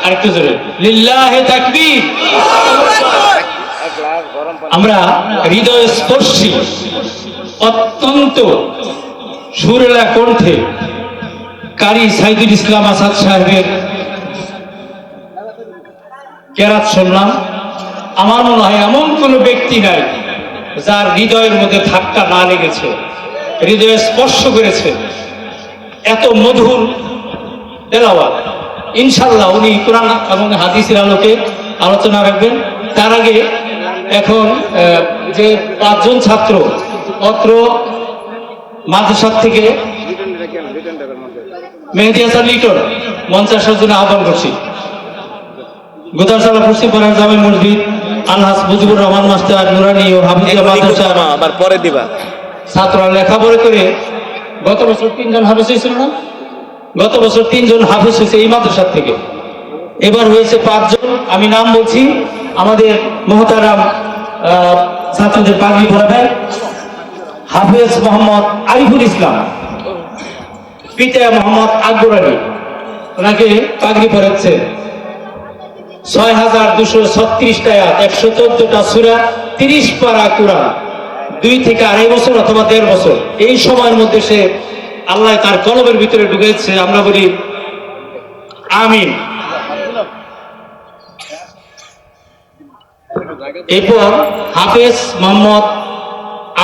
আরেকটু জোরে, লিল্লাহি তাকবীর। আমরা হৃদয় স্পর্শী অত্যন্ত সুরেলা কণ্ঠে কারি সাইদুল ইসলাম আসাদ সাহেবের কেরাত শুনলাম। আমার মনে হয় এমন কোন ব্যক্তি নাই যার হৃদয়ের মধ্যে ধাক্কা না লেগেছে, হৃদয়ে স্পর্শ করেছে। এত মধুর তেলাওয়াত। ইনশাআল্লাহ উনি কোরআন এবং হাদিসের আলোকে আলোচনা রাখবেন। তার আগে এখন যে 5 জন ছাত্র অত্র মাদ্রাসা থেকে মেহেদী হাসান লিটন মঞ্চে আসার জন্য আহ্বান করছি। গোদারসালা পশ্চিম পাড়ার জামে মসজিদ, আলহাজ মুজিবুর রহমান মাস্টার, নুরানি ও হাফিজিয়া মাদ্রাসা আবার পরে দিবা। ছাত্ররা লেখাপড়া করে গত বছর 3 জন হাফেজ হয়েছিল না? গত বছর 3 জন হাফেজ হয়েছে এই মাদ্রাসা থেকে, এবার হয়েছে 5 জন। আমি নাম বলছি, আমাদের মহতারাম ছাত্রদের পাগড়ি পরাবেন হাফেজ মোহাম্মদ আরিফুল ইসলাম, পিতা মোহাম্মদ আকবর আলী, ওনাকে পাগড়ি পরাচ্ছে। 6236টা আয়াত, 114টা সূরা, 30 পারা কোরআন, 2 থেকে 2.5 বছর অথবা 1.5 বছর এই সময়ের মধ্যে সে আল্লাহ তার কলবের ভিতরে ঢুকেছে। আমরা বলি আমিন। এরপর হাফেজ মোহাম্মদ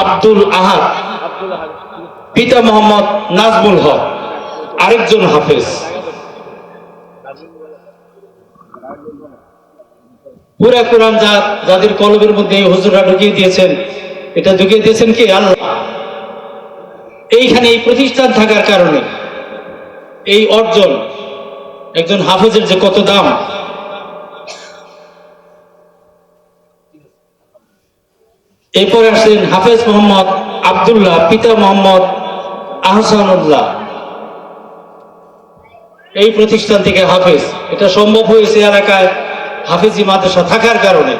আব্দুল আহাদ, পিতা মোহাম্মদ নাজমুল হক, আরেকজন হাফেজ। পুরা কোরআন যাদের কলবের মধ্যে এই হুজুররা ঢুকিয়ে দিয়েছেন, এটা ঢুকিয়ে দিয়েছেন কি আল্লাহ। এইখানে এই প্রতিষ্ঠান থাকার কারণে এই অর্জন, একজন হাফেজের যে কত দাম। এরপরে আসলেন হাফেজ মোহাম্মদ আব্দুল্লাহ, পিতা মোহাম্মদ আহসানুল্লাহ। এই প্রতিষ্ঠান থেকে হাফেজ, এটা সম্ভব হয়েছে এলাকায় হাফেজি মাদ্রাসা থাকার কারণে।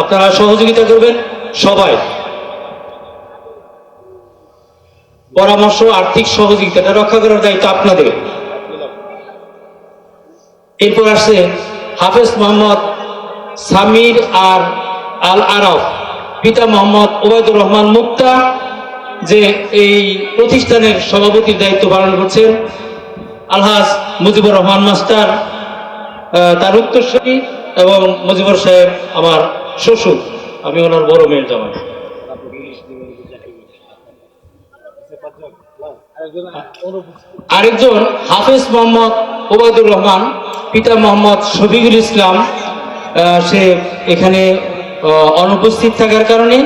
আপনারা সহযোগিতা করবেন সবাই, পরামর্শ, আর্থিক সহযোগিতাটা রক্ষা করার দায়িত্ব আপনাদের। এরপর আসছে হাফেজ মোহাম্মদ সামির আর আল আরফ, পিতা মোহাম্মদ ওবায়দুর রহমান মুক্তা, যে এই প্রতিষ্ঠানের সভাপতির দায়িত্ব পালন করছেন। আলহাজ মুজিবুর রহমান মাস্টার তার উত্তরসূরি, এবং মুজিবুর সাহেব আমার শ্বশুর, আমি ওনার বড় মেয়ের জামাই। আরেকজন হাফেজ মোহাম্মদ ওবায়দুর রহমান, পিতা মোহাম্মদ শফিকুল ইসলাম, সে এখানে অনুপস্থিত থাকার কারণে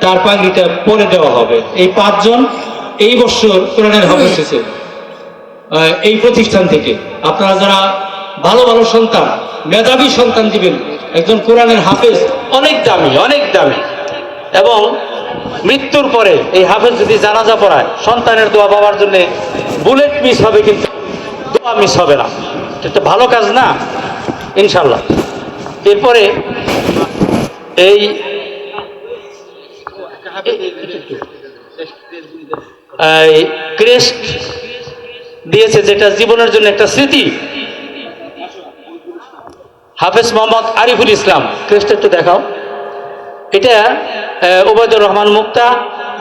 তার পাগড়িটা পরে দেওয়া হবে। এই 5 জন এই বছর কোরআনের হাফেজ হয়েছে এই প্রতিষ্ঠান থেকে। আপনারা যারা ভালো ভালো সন্তান, মেধাবী সন্তান দিবেন, একজন কোরআনের হাফেজ অনেক দামি, অনেক দামি। এবং মৃত্যুর পরে এই হাফেজ যদি জানাজা পড়ায়, সন্তানের দোয়া পাওয়ার জন্য বুলেট মিস হবে, কিন্তু দোয়া মিস হবে না। এটা ভালো কাজ না, ইনশাল্লাহ। এরপরে এই ক্রেস্ট দিয়েছে, যেটা জীবনের জন্য একটা স্মৃতি। হাফেজ মোহাম্মদ আরিফুল ইসলাম, ক্রেস্ট একটু দেখাও। এটা ওবায়দুর রহমান মুক্তা,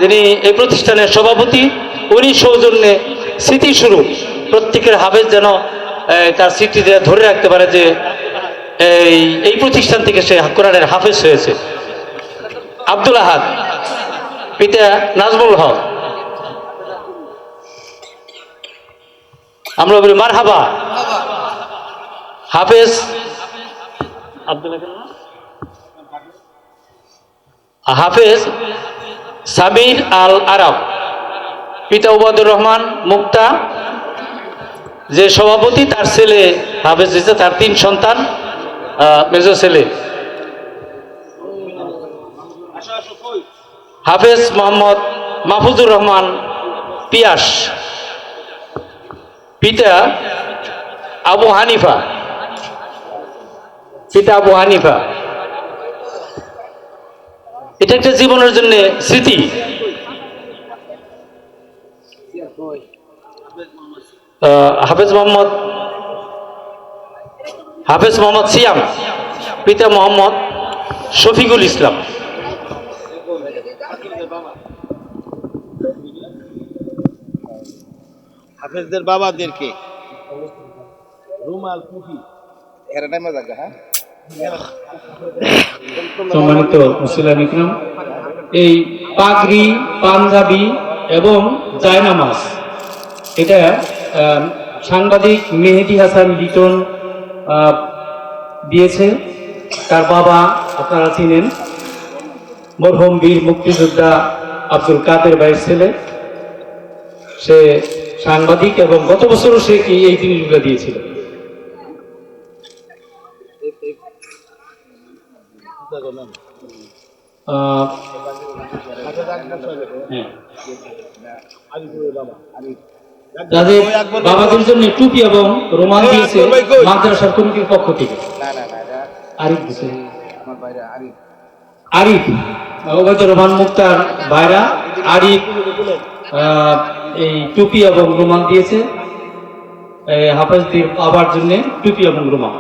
যিনি এই প্রতিষ্ঠানের সভাপতি, উনি সৌজন্যে স্মৃতিস্বরূপ প্রত্যেকের হাফেজ যেন তার স্মৃতি ধরে রাখতে পারে যে এই প্রতিষ্ঠান থেকে সে কোরআনের হাফেজ হয়েছে। আব্দুল আহাদ, পিতা নাজমুল হক, আমরা বলি মারহাবা। হাফেজ হাফেজ সামির আল আরব, পিতা ওবায়দুর রহমান মুক্তা, যে সভাপতি, তার ছেলে হাফেজ হয়েছে, তার 3 সন্তান, মেজর ছেলে। হাফেজ মোহাম্মদ মাহফুজুর রহমান পিয়াস, পিতা আবু হানিফা, পিতা আবু হানিফা। এটা একটা জীবনের জন্য স্মৃতি। হাফেজ মোহাম্মদ সিয়াম, পিতা মোহাম্মদ শফিকুল ইসলাম। হাফেজদের বাবাদেরকে রুমাল টুপি এরা টাইমে জায়গা। হ্যাঁ, সম্মানিত মুসলিম ইকরাম, এই পাগড়ি, পাঞ্জাবি এবং জায়নামাজ, এটা সাংবাদিক মেহেদি হাসান লিটন দিয়েছে। তার বাবা আপনারা চিনেন, মরহুম বীর মুক্তিযোদ্ধা আব্দুল কাদের ভাইয়ের ছেলে। সে সাংবাদিক এবং গত বছরও সে কি এই জিনিসগুলো দিয়েছিল। যাদের বাবাদের জন্য টুপি এবং রুমাল দিয়েছে মাদ্রাসার কমিটির পক্ষ থেকে। আরিফ দিয়েছে, আরিফ ওবায়দুর রহমান মুক্তার ভাইরা আরিফ এই টুপি এবং রুমাল দিয়েছে হাফেজদের বাবার জন্য, টুপি এবং রুমাল।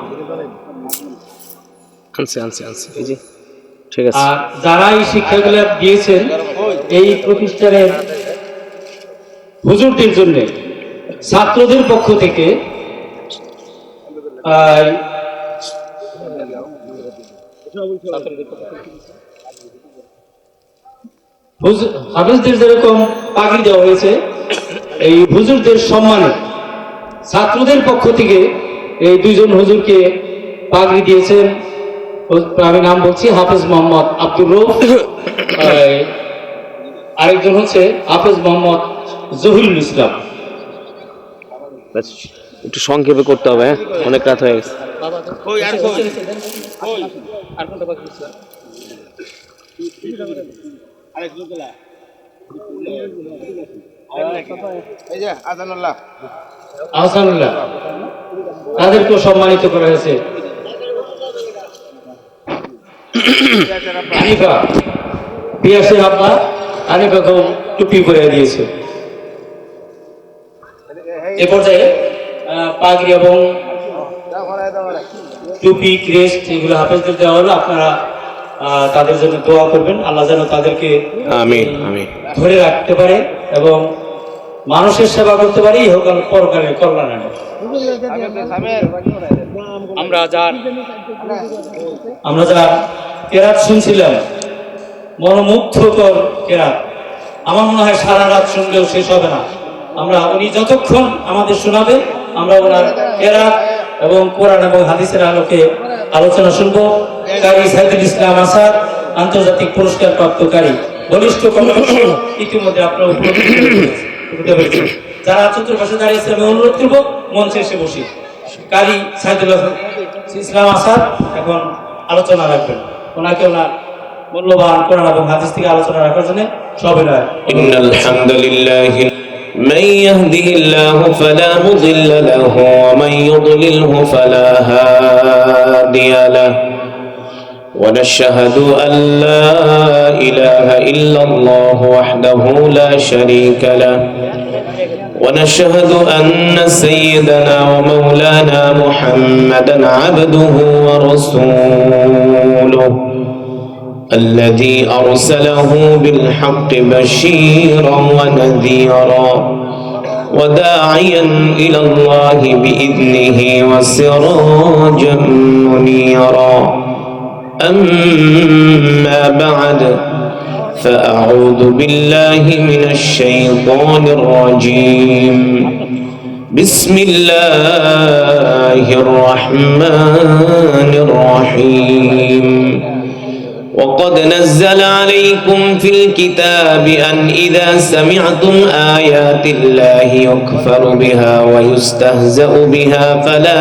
ঠিক আছে। আর যারা এই শিক্ষাগুলো দিয়েছেন এই প্রতিষ্ঠানের হুজুরদের জন্য, ছাত্রদের পক্ষ থেকে হাফেজদের যেরকম পাগড়ি দেওয়া হয়েছে, এই হুজুরদের সম্মানে ছাত্রদের পক্ষ থেকে এই 2 জন হুজুরকে পাগড়ি দিয়েছেন আমি নাম বলছি হাফেজ মোহাম্মদ আব্দুর রউফ, আরেকজন হচ্ছে হাফেজ মোহাম্মদ জহিরুল ইসলাম। ব্যাস, একটু সংক্ষেপে করতে হবে, হ্যাঁ, অনেক রাত হয়ে গেছে। কই আর কই আরেক লোকলা এই যে আজানুল্লাহ আহসানুল্লাহ, তাদেরকেও সম্মানিত করা হয়েছে। আনিফা পিয়াসের আব্বা আনিফাকেও টুপি পরে দিয়েছে। এ পর্যায়ে পাগড়ি এবং টুপি ক্রেস্ট এগুলো হাফেজদের দেওয়া হলো। আপনারা তাদের জন্য দোয়া করবেন, আল্লাহ যেন তাদেরকে আমিন আমিন ধরে রাখতে পারে এবং মানুষের সেবা করতে পারে, ইহকাল পরকালের কল্যাণ আনে। আমরা যার কেরাত শুনছিলাম, মনোমুগ্ধকর কেরাত, আমার মনে হয় সারা রাত শুনলেও শেষ হবে না। উনি যতক্ষণ আমাদের শোনাবে, আমরা ওনার কেরাত এবং কোরআন এবং হাদিসের আলোকে আলোচনা শুনবো। কারি সাইদুল ইসলাম আসাদ, আন্তর্জাতিক পুরস্কার প্রাপ্তকারী, বলিষ্ঠ কণ্ঠস্বর, ইতিমধ্যে আপনারা উপলব্ধি। যারা চতুর্পাশে দাঁড়িয়েছে আমি অনুরোধ করবো মঞ্চে এসে বসি। কারি সাইদুল ইসলাম আসাদ এখন আলোচনা রাখবেন। ওনাকে ওনার মূল্যবান কোরআন এবং হাদিস থেকে আলোচনা রাখার জন্য সবাই ইন্নাল হামদুলিল্লাহ من يهده الله فلا مضل له ومن يضلله فلا هادي له ونشهد أن لا إله إلا الله وحده لا شريك له ونشهد أن سيدنا ومولانا محمدا عبده ورسوله الذي أرسله بالحق بشيرا ونذيرا وداعيا إلى الله بإذنه وسراجا منيرا أما بعد فأعوذ بالله من الشيطان الرجيم بسم الله الرحمن الرحيم وقد نزل عليكم في الكتاب أن إذا سمعتم آيات الله يكفر بها ويستهزأ بها فلا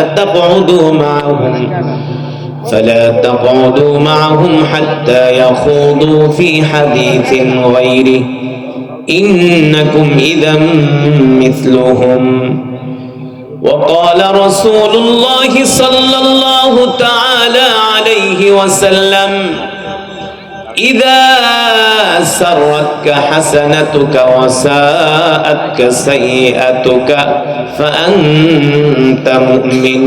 تقعدوا معهم حتى يخوضوا في حديث غيره إنكم إذا مثلهم وقال رسول الله صلى الله تعالى عليه وسلم إذا سرتك حسنتك وساءتك سيئتك فأنت مؤمن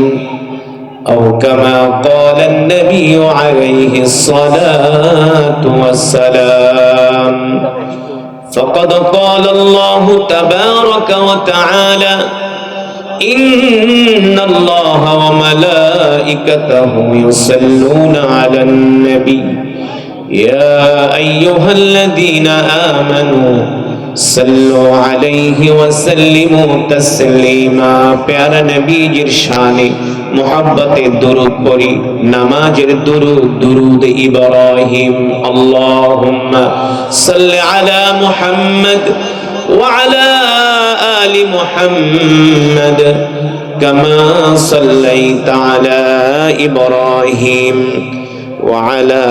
أو كما قال النبي عليه الصلاة والسلام فقد قال الله تبارك وتعالى إن الله وملائكته يصلون على النبي يا أيها الذين آمنوا صلوا عليه وسلموا تسليما प्यारा नबीजिर शाने मोहब्बते दुरूद पढ़ी नमाजेर दुरूद दुरूद इब्राहिम अल्लाहुम्मा सल्लि अला मुहम्मद وعلى آل محمد كما صليت على إبراهيم وعلى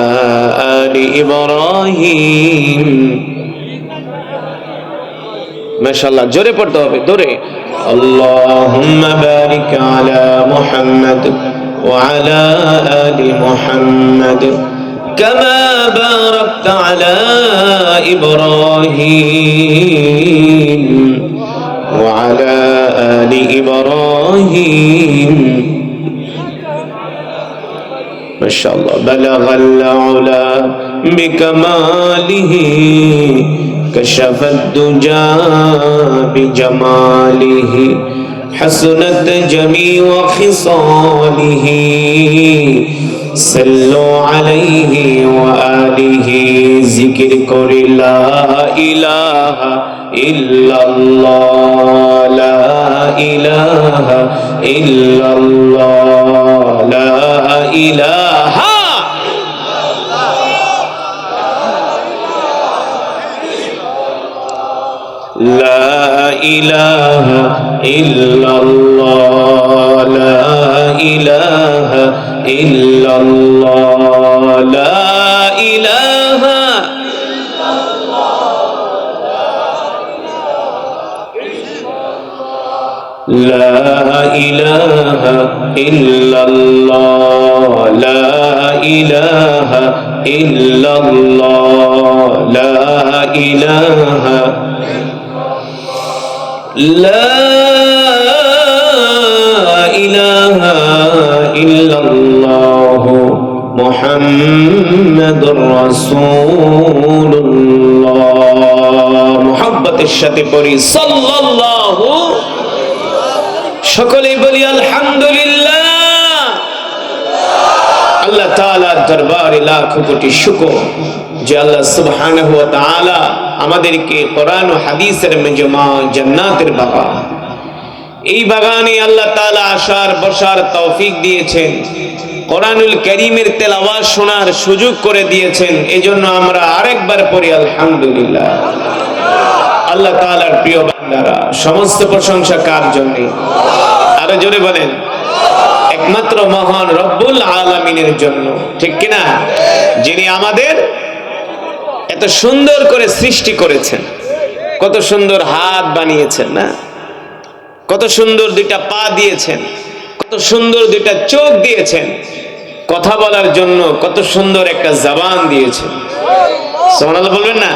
آل إبراهيم ما شاء الله جوري পড়তে হবে দূরে اللهم بارك على محمد وعلى آل محمد كما باركت على إبراهيم وعلى آل إبراهيم ما شاء الله بلغ العلا بكماله كشف الدجى بجماله حسنت جميع خصاله صلوا عليه وآله ذكر كر لا إله إلا الله لا إله إلا الله لا إله ইলাহা ইল্লাল্লাহ লা ইলাহা ইল্লাল্লাহ লা ইলাহা لا إله إلا الله لا إله إلا الله لا إله لا إله إلا الله محمد رسول الله محبة الشتي পড়ি সাল্লাল্লাহু সকলেই বলি আলহামদুলিল্লাহ। আল্লাহ তাআলার দরবারে লাখ কোটি শুকর যে আল্লাহ সুবহানাহু ওয়া তাআলা আমাদেরকে কোরআন ও হাদিসের মেজমা জান্নাতের বাগান, এই বাগানে আল্লাহ তাআলা আসার বসার তৌফিক দিয়েছেন, কোরআনুল কারীমের তেলাওয়াত শোনার সুযোগ করে দিয়েছেন। এজন্য আমরা আরেকবার পড়ি আলহামদুলিল্লাহ। আল্লাহ তাআলার প্রিয় বান্দারা, সমস্ত প্রশংসা কার জন্য? আরো জোরে বলেন, একমাত্র মহান রব্বুল আলামিনের জন্য, ঠিক কিনা? যিনি আমাদের এত সুন্দর করে সৃষ্টি করেছেন, কত সুন্দর হাত বানিয়েছেন না, কত সুন্দর দুইটা পা দিয়েছেন, কত সুন্দর দুইটা চোখ দিয়েছেন, কথা বলার জন্য কত সুন্দর একটা জবান দিয়েছেন। সুবহানাল্লাহ বলবেন না?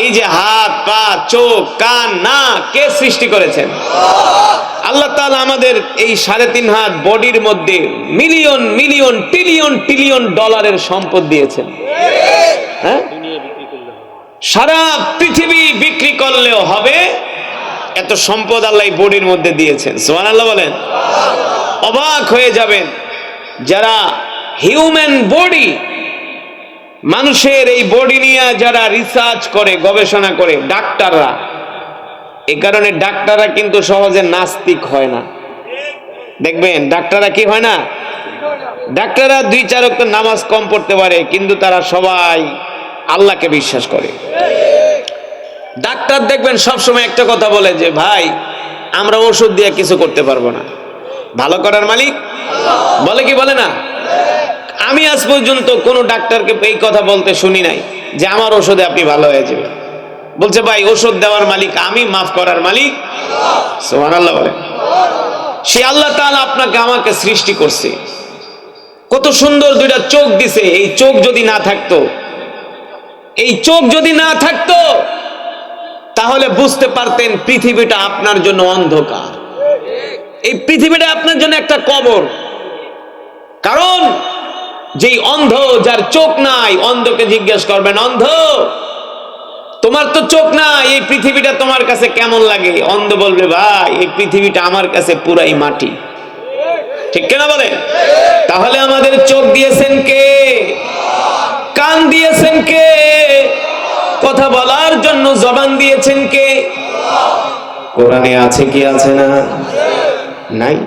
এই যে হাত, পা, চোখ, কান, নাক কে সৃষ্টি করেছেন? আল্লাহ তাআলা আমাদের এই 3.5 হাত বডির মধ্যে মিলিয়ন মিলিয়ন ট্রিলিয়ন ট্রিলিয়ন ডলারের সম্পদ দিয়েছেন। হ্যাঁ, সারা পৃথিবী বিক্রি করলেও হবে এত সম্পদ আল্লাহ এই বডির মধ্যে দিয়েছেন। সুবহানাল্লাহ বলেন। অবাক হয়ে যাবেন যারা হিউম্যান বডি, মানুষের এই বডি নিয়ে যারা রিসার্চ করে, গবেষণা করে, ডাক্তাররা, এই কারণে ডাক্তাররা কিন্তু সহজে নাস্তিক হয় না। দেখবেন ডাক্তাররা কি হয় না, ডাক্তাররা 2-4 ওয়াক্ত নামাজ কম পড়তে পারে, কিন্তু তারা সবাই আল্লাহকে বিশ্বাস করে। ডাক্তার দেখবেন সবসময় একটা কথা বলে যে ভাই, আমরা ওষুধ দিয়ে কিছু করতে পারবো না, ভালো করার মালিক বলে কি বলে না? আমি আজ পর্যন্ত কোনো ডাক্তারকে এই কথা বলতে শুনি নাই যে আমার ওষুধে আপনি ভালো হয়ে যাবেন। বলছে ভাই, ওষুধ দেওয়ার মালিক আমি, মাফ করার মালিক সুবহানাল্লাহ বলে। সে আল্লাহ তাআলা আপনাকে আমাকে সৃষ্টি করছে, কত সুন্দর দুইটা চোখ দিছে। এই চোখ যদি না থাকতো, এই চোখ যদি না থাকতো, তাহলে বুঝতে পারতেন পৃথিবীটা আপনার জন্য অন্ধকার, এই পৃথিবীটা আপনার জন্য একটা কবর। কারণ যেই অন্ধ, যার চোখ নাই, অন্ধকে জিজ্ঞেস করবেন, অন্ধ তোমার তো চোখ নাই, এই পৃথিবীটা তোমার কাছে কেমন লাগে? অন্ধ বলবে ভাই, এই পৃথিবীটা আমার কাছে পুরাই মাটি। ঠিক কিনা বলে? তাহলে আমাদের চোখ দিয়েছেন কে? কান দিয়েছেন কে? কথা বলার জন্য জবান দিয়েছেন কে? কোরআনে আছে কি আছে না? নাই।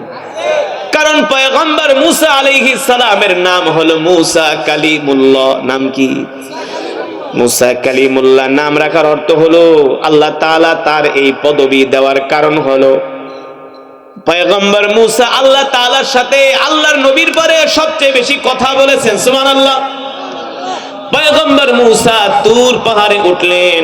কারণ পয়গম্বর মুসা আলাইহিস সালামের নাম হলো মুসা কালিমুল্লাহ। নাম কি? মুসা কালিমুল্লাহ। নাম রাখার অর্থ হলো আল্লাহ তাআলা তার এই পদবি দেওয়ার কারণ হলো পয়গম্বর মুসা আল্লাহ তাআলার সাথে, আল্লাহর নবীর পরে সবচেয়ে বেশি কথা বলেছেন। সুবহানাল্লাহ। পয়গম্বর মুসা তুর পাহাড়ে উঠলেন।